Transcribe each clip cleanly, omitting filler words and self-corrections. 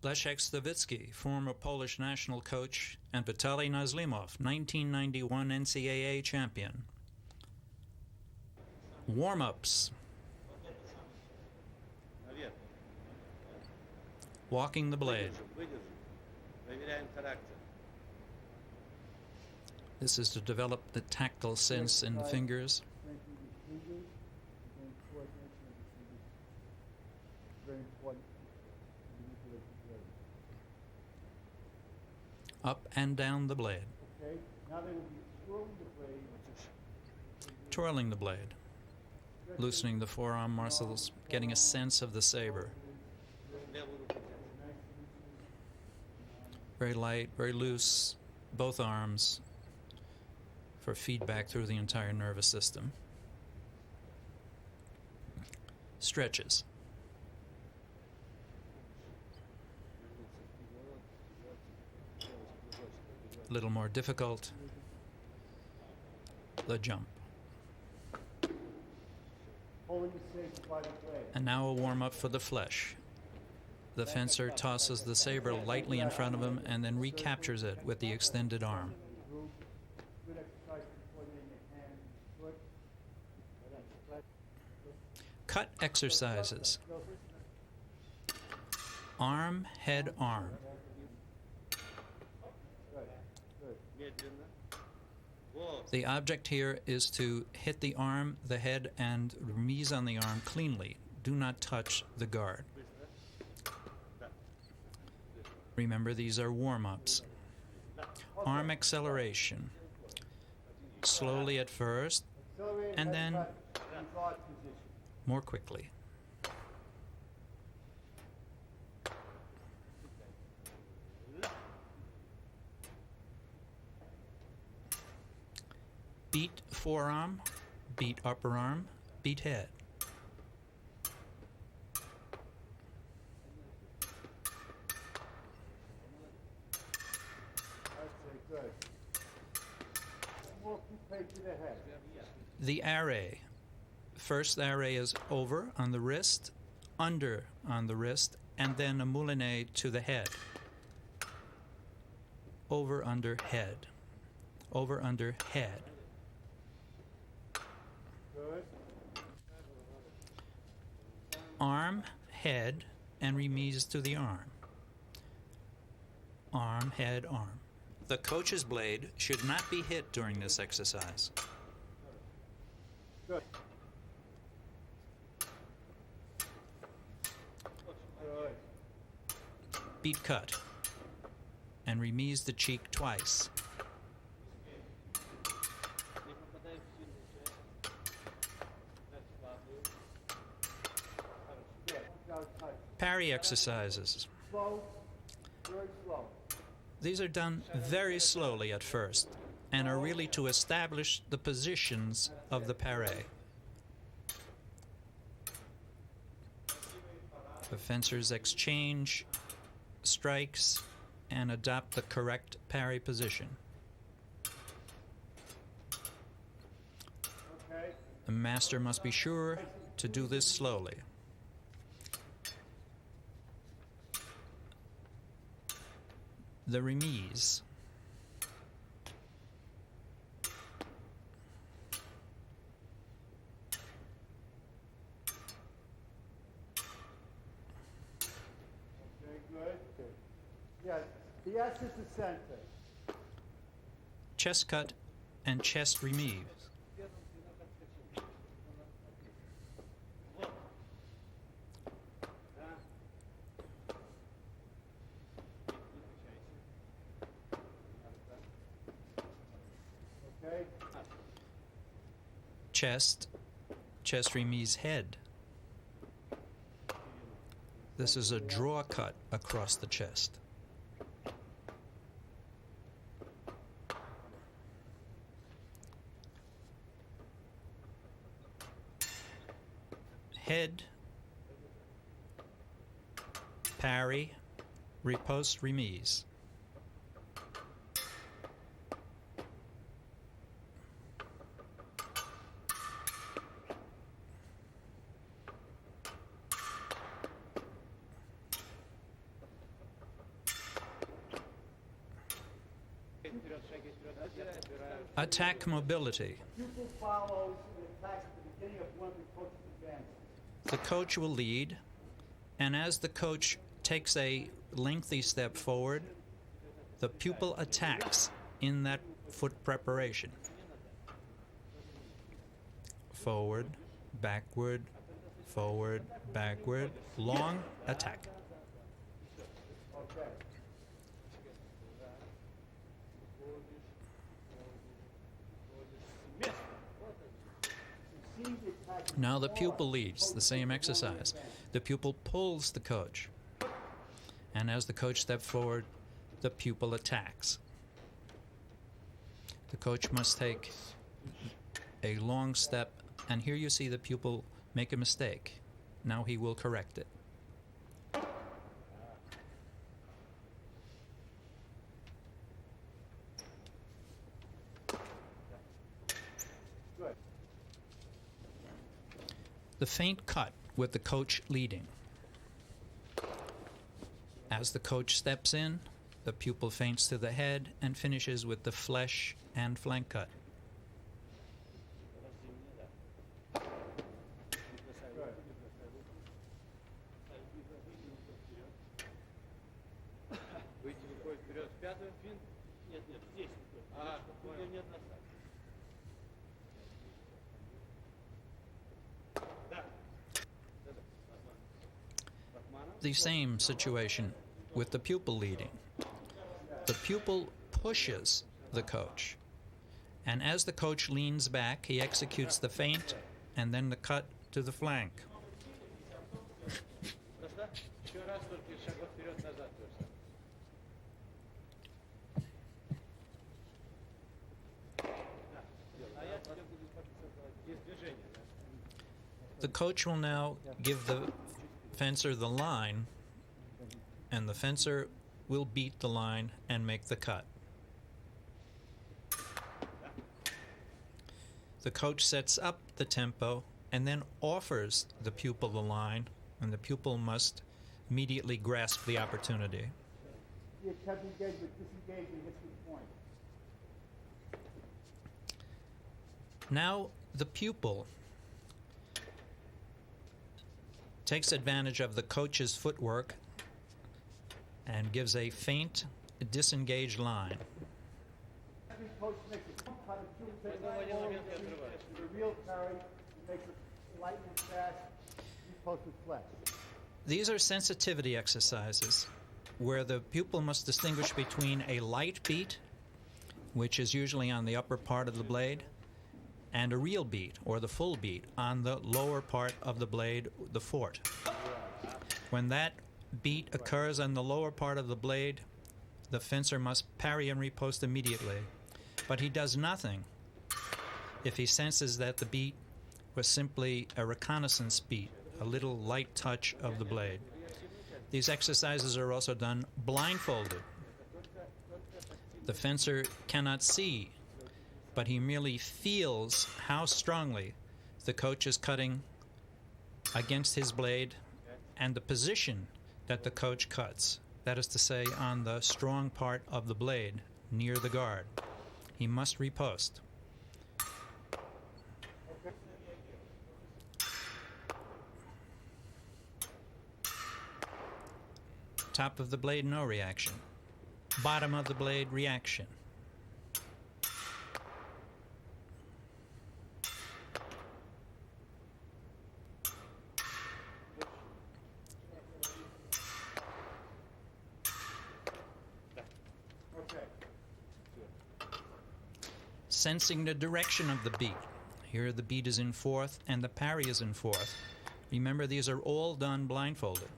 Leszek Stawicki, former Polish national coach, and Vitaly Nazlimov, 1991 NCAA champion. Warm-ups. Walking the blade. This is to develop the tactile sense in the fingers. Up and down the blade. Okay, now they will be twirling the blade, loosening the forearm muscles, getting a sense of the saber. Very light, very loose, both arms, for feedback through the entire nervous system. Stretches. A little more difficult. The jump. And now a warm-up for the flesh. The fencer tosses the saber lightly in front of him and then recaptures it with the extended arm. Cut exercises. Arm, head, arm. The object here is to hit the arm, the head, and remise on the arm cleanly. Do not touch the guard. Remember, these are warm-ups. Arm acceleration. Slowly at first, and then more quickly. Beat forearm, beat upper arm, beat head. The array. First array is over on the wrist, under on the wrist, and then a moulinet to the head. Over, under, head. Over, under, head. Arm, head, and remise to the arm. Arm, head, arm. The coach's blade should not be hit during this exercise. Good. Beat cut. And remise the cheek twice. Parry exercises. Slow, very slow. These are done very slowly at first and are really to establish the positions of the parry. The fencers exchange strikes and adopt the correct parry position. The master must be sure to do this slowly. The remise. Okay, good. Yeah, the S is the center. Chest cut and chest remise. Okay. Chest remise head. This is a draw cut across the chest. Head, parry, riposte, remise. Attack mobility. Pupil follows and attacks at the beginning of one of the coach's advances. The coach will lead, and as the coach takes a lengthy step forward, the pupil attacks in that foot preparation. Forward, backward, forward, backward, long attack. Okay. Succeed the attack. Now the pupil leads the same exercise. The pupil pulls the coach, and as the coach steps forward, the pupil attacks. The coach must take a long step, and here you see the pupil make a mistake. Now he will correct it. Good. The feint cut with the coach leading. As the coach steps in, the pupil feints to the head and finishes with the flesh and flank cut. Выйти рукой вперед в пятую, финт. Нет, здесь рукой. Ага, нет назад. Да. The same situation with the pupil leading. The pupil pushes the coach, and as the coach leans back, he executes the feint and then the cut to the flank. Просто еще раз только шагов вперед-назад. А я тебе буду без движения. The coach will now give the fencer the line, and the fencer will beat the line and make the cut. The coach sets up the tempo and then offers the pupil the line, and the pupil must immediately grasp the opportunity. The attempt engaged with disengaging hits the point. Now the pupil takes advantage of the coach's footwork and gives a feint, disengaged line. Every coach makes a cut of two takes the real carry, he makes it light and fast, repost with flex. These are sensitivity exercises where the pupil must distinguish between a light beat, which is usually on the upper part of the blade, and a real beat, or the full beat, on the lower part of the blade, the fort. When that beat occurs on the lower part of the blade, the fencer must parry and riposte immediately. But he does nothing if he senses that the beat was simply a reconnaissance beat, a little light touch of the blade. These exercises are also done blindfolded. The fencer cannot see, but he merely feels how strongly the coach is cutting against his blade and the position that the coach cuts, that is to say, on the strong part of the blade near the guard. He must riposte. Top of the blade, no reaction. Bottom of the blade, reaction. Sensing the direction of the beat. Here the beat is in fourth and the parry is in fourth. Remember, these are all done blindfolded.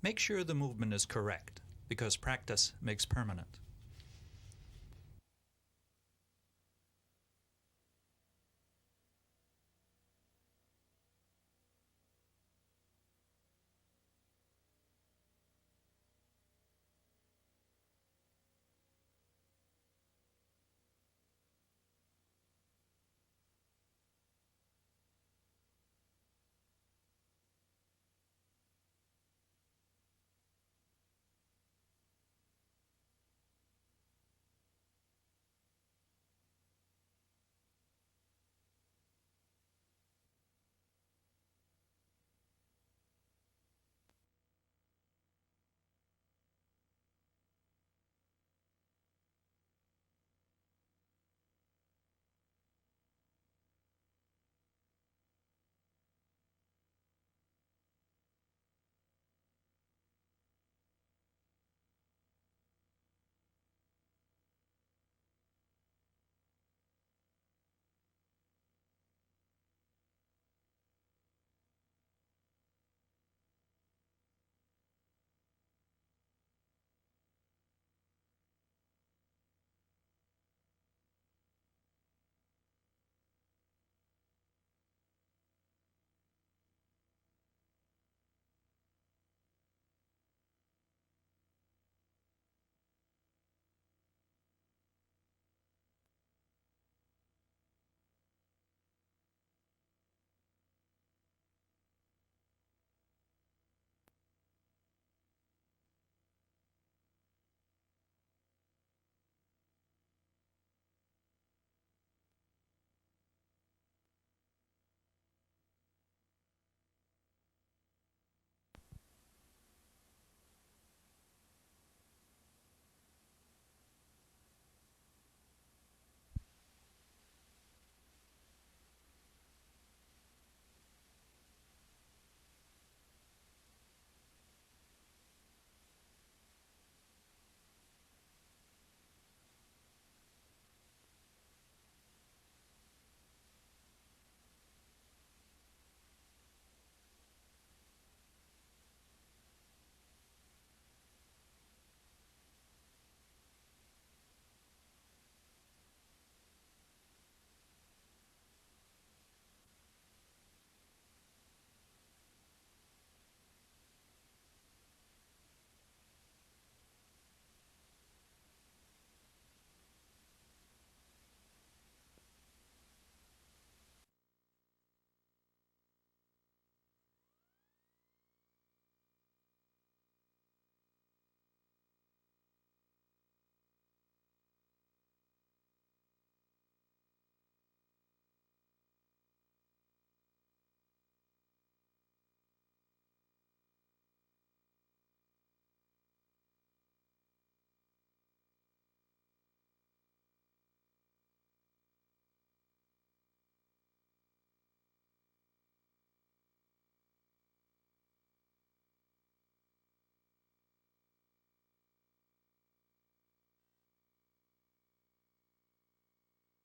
Make sure the movement is correct, because practice makes permanent.